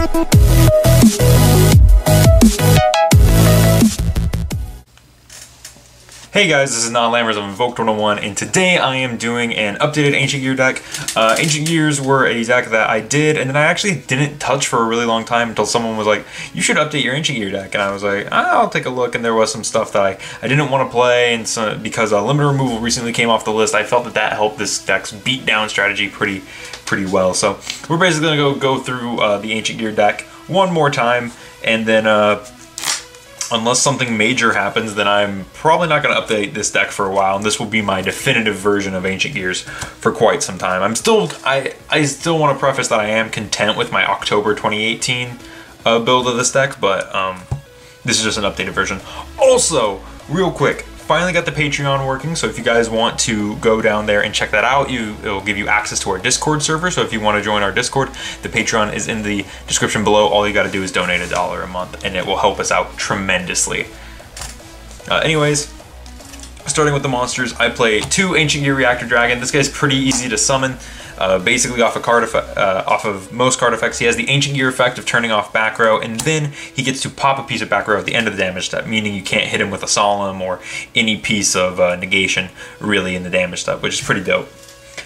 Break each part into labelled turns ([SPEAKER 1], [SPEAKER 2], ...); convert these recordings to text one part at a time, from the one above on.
[SPEAKER 1] Hey guys, this is Non Lammers of Invoked 101, and today I am doing an updated Ancient Gear deck. Ancient Gears were a deck that I did, and then I actually didn't touch for a really long time until someone was like, you should update your Ancient Gear deck, and I was like, I'll take a look, and there was some stuff that I didn't want to play, and so, because limit removal recently came off the list, I felt that helped this deck's beatdown strategy pretty well. So we're basically going to go through the Ancient Gear deck one more time, and then unless something major happens, then I'm probably not going to update this deck for a while, and this will be my definitive version of Ancient Gears for quite some time. I still want to preface that I am content with my October 2018 build of this deck, but this is just an updated version. Also, real quick, finally got the Patreon working, so if you guys want to go down there and check that out, it'll give you access to our Discord server. So if you want to join our Discord, the Patreon is in the description below. All you got to do is donate $1 a month, and it will help us out tremendously. Anyways, starting with the monsters, I play 2 Ancient Gear Reactor Dragon. This guy's pretty easy to summon. Basically off of most card effects, he has the Ancient Gear effect of turning off back row, and then he gets to pop a piece of back row at the end of the damage step, meaning you can't hit him with a Solemn or any piece of negation really in the damage step, which is pretty dope.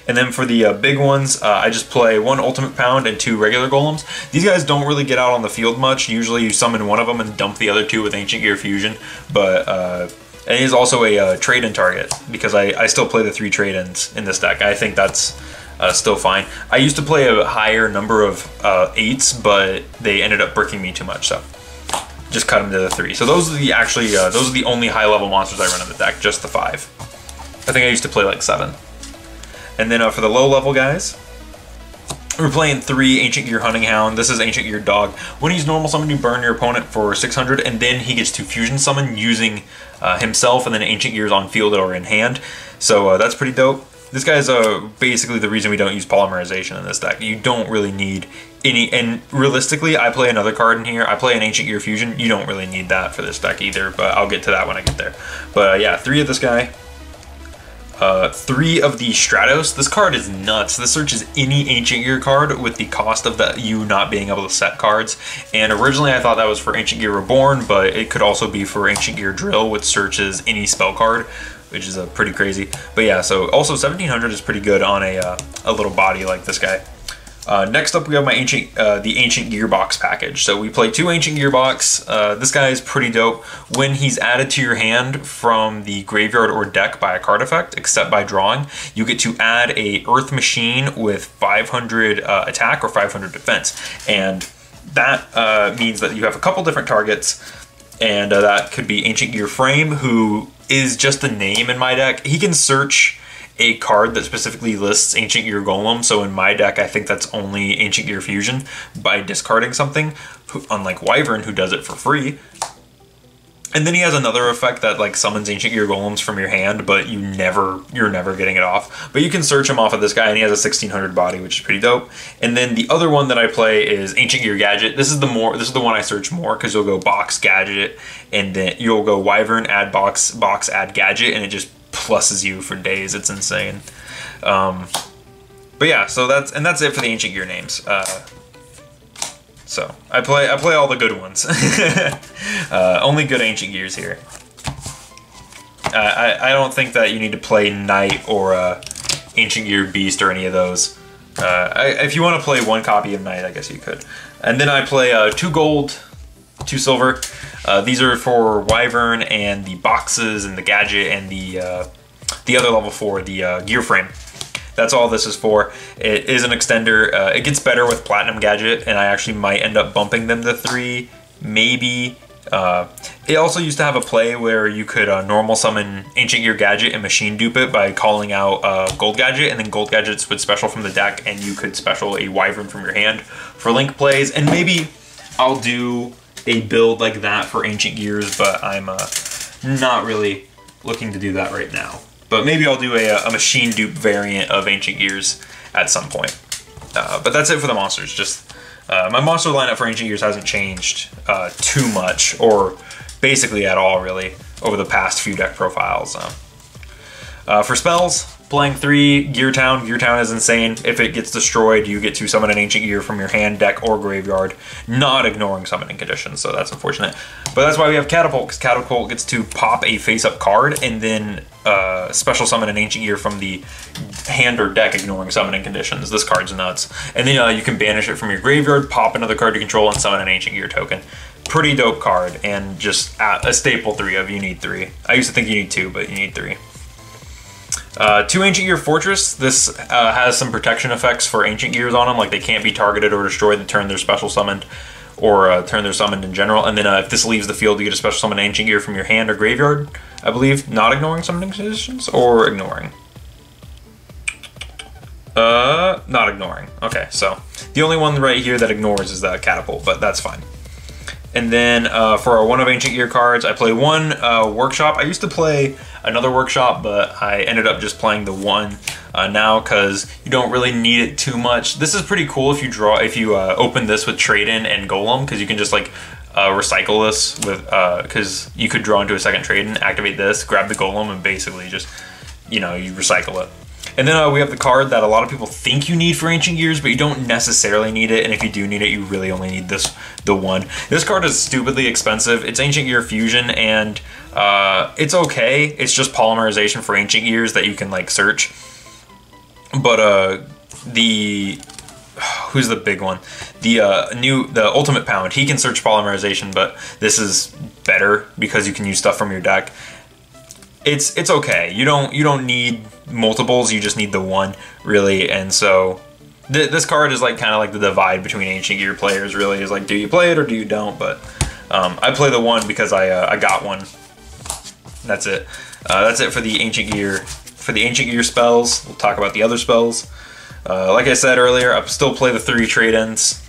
[SPEAKER 1] And then for the big ones, I just play 1 Ultimate Pound and 2 regular Golems. These guys don't really get out on the field much. Usually you summon one of them and dump the other 2 with Ancient Gear Fusion, but and it is also a trade-in target, because I still play the 3 trade-ins in this deck. I think that's still fine. I used to play a higher number of 8s, but they ended up bricking me too much, so just cut them to the 3. So those are the only high-level monsters I run in the deck, just the 5. I think I used to play like 7. And then for the low-level guys, we're playing 3 Ancient Gear Hunting Hound. This is Ancient Gear Dog. When he's normal summoned, you burn your opponent for 600, and then he gets to fusion summon using himself and then Ancient Gears on field or in hand. So that's pretty dope. This guy's basically the reason we don't use polymerization in this deck. You don't really need any, and realistically, I play another card in here. I play an Ancient Gear Fusion. You don't really need that for this deck either, but I'll get to that when I get there. But yeah, 3 of this guy. 3 of the Stratos. This card is nuts. This searches any Ancient Gear card with the cost of you not being able to set cards. And originally I thought that was for Ancient Gear Reborn, but it could also be for Ancient Gear Drill, which searches any spell card, which is pretty crazy. But yeah, so also 1700 is pretty good on a little body like this guy. Next up, we have the Ancient Gearbox package. So we play 2 Ancient Gearbox. This guy is pretty dope. When he's added to your hand from the graveyard or deck by a card effect, except by drawing, you get to add a Earth Machine with 500 attack or 500 defense. And that means that you have a couple different targets, and that could be Ancient Gear Frame, who is just a name in my deck. He can search a card that specifically lists Ancient Gear Golem, so in my deck I think that's only Ancient Gear Fusion by discarding something, unlike Wyvern, who does it for free. And then he has another effect that like summons Ancient Gear Golems from your hand, but you're never getting it off. But you can search him off of this guy, and he has a 1600 body, which is pretty dope. And then the other one that I play is Ancient Gear Gadget. This is the one I search more, because you'll go box gadget, and then you'll go Wyvern, add box, add gadget, and it just pluses you for days. It's insane. But yeah, so that's it for the Ancient Gear names. So I play all the good ones. Only good Ancient Gears here. I don't think that you need to play Knight or Ancient Gear Beast or any of those. If you want to play 1 copy of Knight, I guess you could. And then I play 2 gold, 2 silver. These are for Wyvern and the boxes and the gadget and the other level 4, the gear frame. That's all this is for. It is an extender. It gets better with Platinum Gadget, and I actually might end up bumping them to 3, maybe. It also used to have a play where you could normal summon Ancient Gear Gadget and machine dupe it by calling out Gold Gadget, and then Gold Gadgets would special from the deck, and you could special a Wyvern from your hand for Link plays. And maybe I'll do a build like that for Ancient Gears, but I'm not really looking to do that right now. But maybe I'll do a machine dupe variant of Ancient Gears at some point. But that's it for the monsters. Just my monster lineup for Ancient Gears hasn't changed too much, or basically at all really, over the past few deck profiles. For spells, Playing 3, Gear Town. Gear Town is insane. If it gets destroyed, you get to summon an Ancient Gear from your hand, deck, or graveyard, not ignoring summoning conditions, so that's unfortunate. But that's why we have Catapult, because Catapult gets to pop a face-up card and then special summon an Ancient Gear from the hand or deck, ignoring summoning conditions. This card's nuts. And then you can banish it from your graveyard, pop another card to control, and summon an Ancient Gear token. Pretty dope card, and just a staple 3 of. You need 3. I used to think you need 2, but you need 3. 2 Ancient Gear Fortress. This has some protection effects for Ancient Gears on them, like they can't be targeted or destroyed the turn they're special summoned, or turn they're summoned in general. And then if this leaves the field, you get a special summon Ancient Gear from your hand or graveyard, I believe, not ignoring summoning conditions, or ignoring. Not ignoring. Okay, so the only one right here that ignores is the Catapult, but that's fine. And then for our 1 of Ancient Gear cards, I play 1 Workshop. I used to play another Workshop, but I ended up just playing the 1 now because you don't really need it too much. This is pretty cool if you open this with Trade-In and Golem, because you can just like recycle this with, because you could draw into a second Trade-In, activate this, grab the Golem, and basically just, you know, you recycle it. And then we have the card that a lot of people think you need for Ancient Gears, but you don't necessarily need it, and if you do need it, you really only need the 1. This card is stupidly expensive. It's Ancient Gear Fusion, and it's okay. It's just polymerization for Ancient Gears that you can like search. But who's the big one? The Ultimate Pound, he can search polymerization, but this is better because you can use stuff from your deck. It's okay. You don't need multiples, you just need the 1, really. And so this card is like kind of like the divide between Ancient Gear players, really, is like, do you play it or do you don't? But I play the 1 because I got 1. That's it. That's it for the Ancient Gear spells. We'll talk about the other spells. Like I said earlier, I still play the 3 trade-ins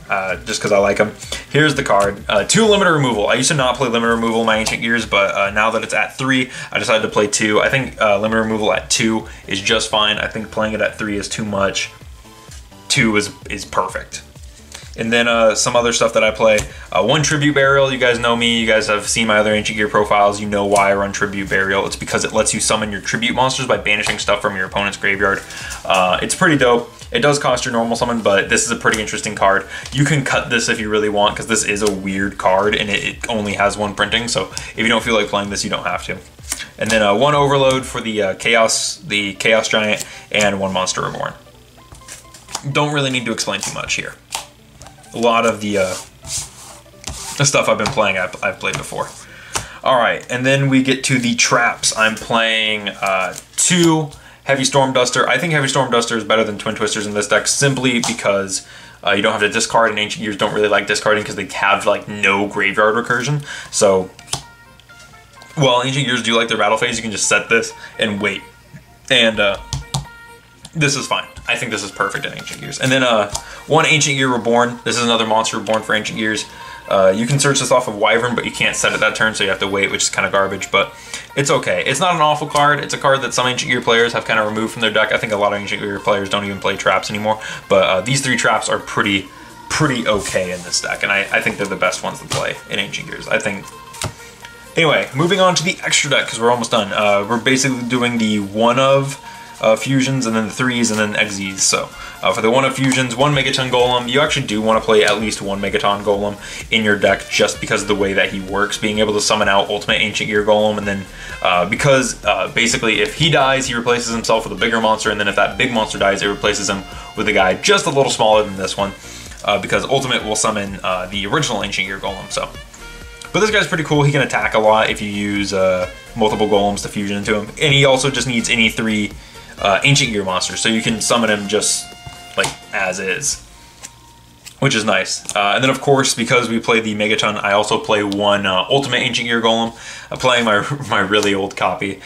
[SPEAKER 1] just because I like them. Here's the card. 2 limiter removal. I used to not play limiter removal in my Ancient Gears, but now that it's at 3, I decided to play 2. I think limiter removal at 2 is just fine. I think playing it at 3 is too much. 2 is perfect. And then some other stuff that I play. 1 Tribute Burial. You guys know me. You guys have seen my other Ancient Gear profiles. You know why I run Tribute Burial. It's because it lets you summon your Tribute monsters by banishing stuff from your opponent's graveyard. It's pretty dope. It does cost your normal summon, but this is a pretty interesting card. You can cut this if you really want, because this is a weird card, and it only has 1 printing, so if you don't feel like playing this, you don't have to. And then 1 Overload for the Chaos Giant, and 1 Monster Reborn. Don't really need to explain too much here. A lot of the stuff I've been playing, I've played before. Alright, and then we get to the traps. I'm playing 2 Heavy Storm Duster. I think Heavy Storm Duster is better than Twin Twisters in this deck, simply because you don't have to discard, and Ancient Gears don't really like discarding because they have like no graveyard recursion. So while Ancient Gears do like their battle phase, you can just set this and wait. And this is fine. I think this is perfect in Ancient Gears. And then 1 Ancient Gear Reborn. This is another monster reborn for Ancient Gears. You can search this off of Wyvern, but you can't set it that turn, so you have to wait, which is kind of garbage, but it's okay. It's not an awful card. It's a card that some Ancient Gear players have kind of removed from their deck. I think a lot of Ancient Gear players don't even play traps anymore, but these 3 traps are pretty okay in this deck, and I think they're the best ones to play in Ancient Gears. I think. Anyway, moving on to the extra deck, because we're almost done. We're basically doing the 1 of fusions, and then the 3s, and then Xyz. So for the 1 of fusions, 1 Megaton Golem. You actually do want to play at least 1 Megaton Golem in your deck, just because of the way that he works, being able to summon out Ultimate Ancient Gear Golem, and then because basically if he dies, he replaces himself with a bigger monster, and then if that big monster dies, it replaces him with a guy just a little smaller than this one, because Ultimate will summon the original Ancient Gear Golem. So, but this guy's pretty cool. He can attack a lot if you use multiple golems to fusion into him, and he also just needs any 3 Ancient Gear monsters, so you can summon him just like as is, which is nice. And then of course, because we play the Megaton, I also play 1 Ultimate Ancient Gear Golem. I'm playing my really old copy.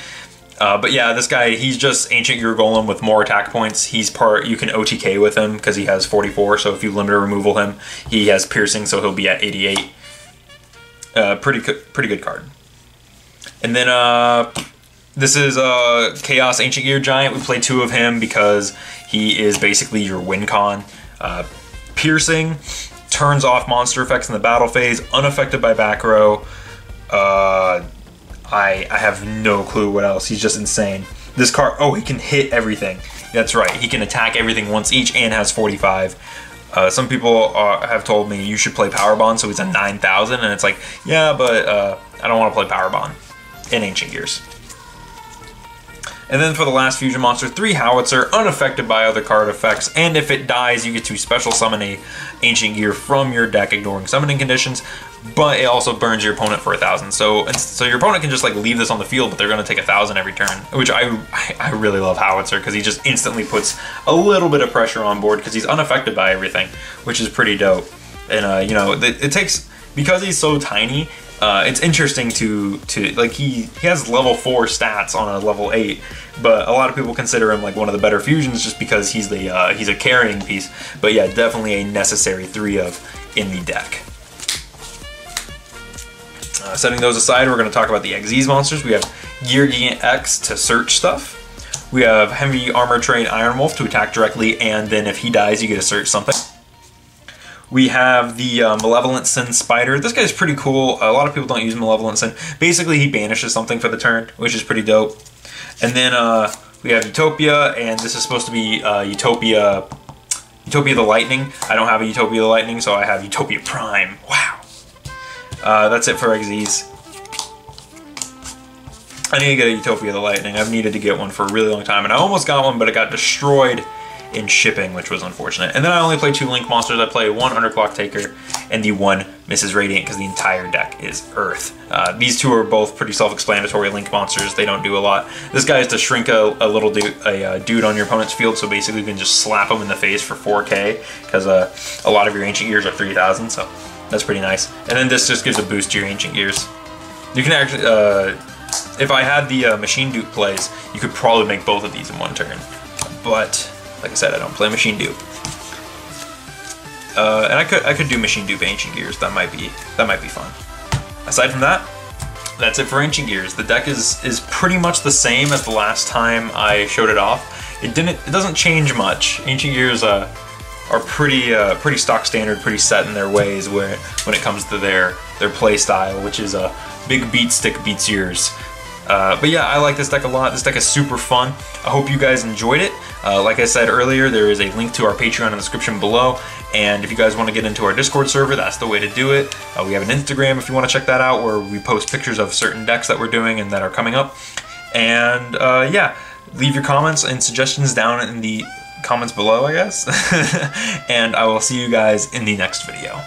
[SPEAKER 1] But yeah, this guy, he's just Ancient Gear Golem with more attack points. He's you can OTK with him because he has 44, so if you limiter removal him, he has piercing, so he'll be at 88. Pretty good card. And then this is Chaos Ancient Gear Giant. We play 2 of him because he is basically your win con. Piercing, turns off monster effects in the battle phase, unaffected by back row. I have no clue what else. He's just insane. This card, oh, he can hit everything. That's right, he can attack everything once each and has 45. Some people have told me you should play Power Bond, so he's a 9,000, and it's like, yeah, but I don't want to play Power Bond in Ancient Gears. And then for the last fusion monster, 3 Howitzer, unaffected by other card effects, and if it dies, you get to special summon a Ancient Gear from your deck, ignoring summoning conditions, but it also burns your opponent for 1,000. So your opponent can just like leave this on the field, but they're going to take 1,000 every turn, which I really love Howitzer, because he just instantly puts a little bit of pressure on board, because he's unaffected by everything, which is pretty dope. And you know, it takes, because he's so tiny, it's interesting to like, he has level 4 stats on a level 8, but a lot of people consider him like one of the better fusions just because he's a carrying piece. But yeah, definitely a necessary 3 of in the deck. Setting those aside, we're going to talk about the Xyz monsters. We have Gear Gigant X to search stuff. We have Heavy Armor Train Iron Wolf to attack directly, and then if he dies, you get to search something. We have the Malevolent Sin Spider. This guy's pretty cool. A lot of people don't use Malevolent Sin. Basically, he banishes something for the turn, which is pretty dope. And then we have Utopia, and this is supposed to be Utopia the Lightning. I don't have a Utopia the Lightning, so I have Utopia Prime. Wow. That's it for Xyz. I need to get a Utopia the Lightning. I've needed to get one for a really long time, and I almost got one, but it got destroyed in shipping, which was unfortunate. And then I only play 2 Link monsters. I play 1 Underclock Taker and the 1 Mrs. Radiant, because the entire deck is Earth. These 2 are both pretty self-explanatory Link monsters. They don't do a lot. This guy is to shrink a dude on your opponent's field, so basically you can just slap him in the face for 4k, because a lot of your Ancient Gears are 3,000, so that's pretty nice. And then this just gives a boost to your Ancient Gears. You can actually, if I had the Machine Dupe plays, you could probably make both of these in 1 turn. But like I said, I don't play Machine Dupe. And I could do Machine Dupe Ancient Gears. That might be fun. Aside from that, that's it for Ancient Gears. The deck is pretty much the same as the last time I showed it off. It doesn't change much. Ancient Gears are pretty stock standard, pretty set in their ways when it comes to their play style, which is a big beat stick beats yours. But yeah, I like this deck a lot. This deck is super fun. I hope you guys enjoyed it. Like I said earlier, there is a link to our Patreon in the description below, and if you guys want to get into our Discord server, that's the way to do it. We have an Instagram if you want to check that out, where we post pictures of certain decks that we're doing and that are coming up. And yeah, leave your comments and suggestions down in the comments below, I guess. And I will see you guys in the next video.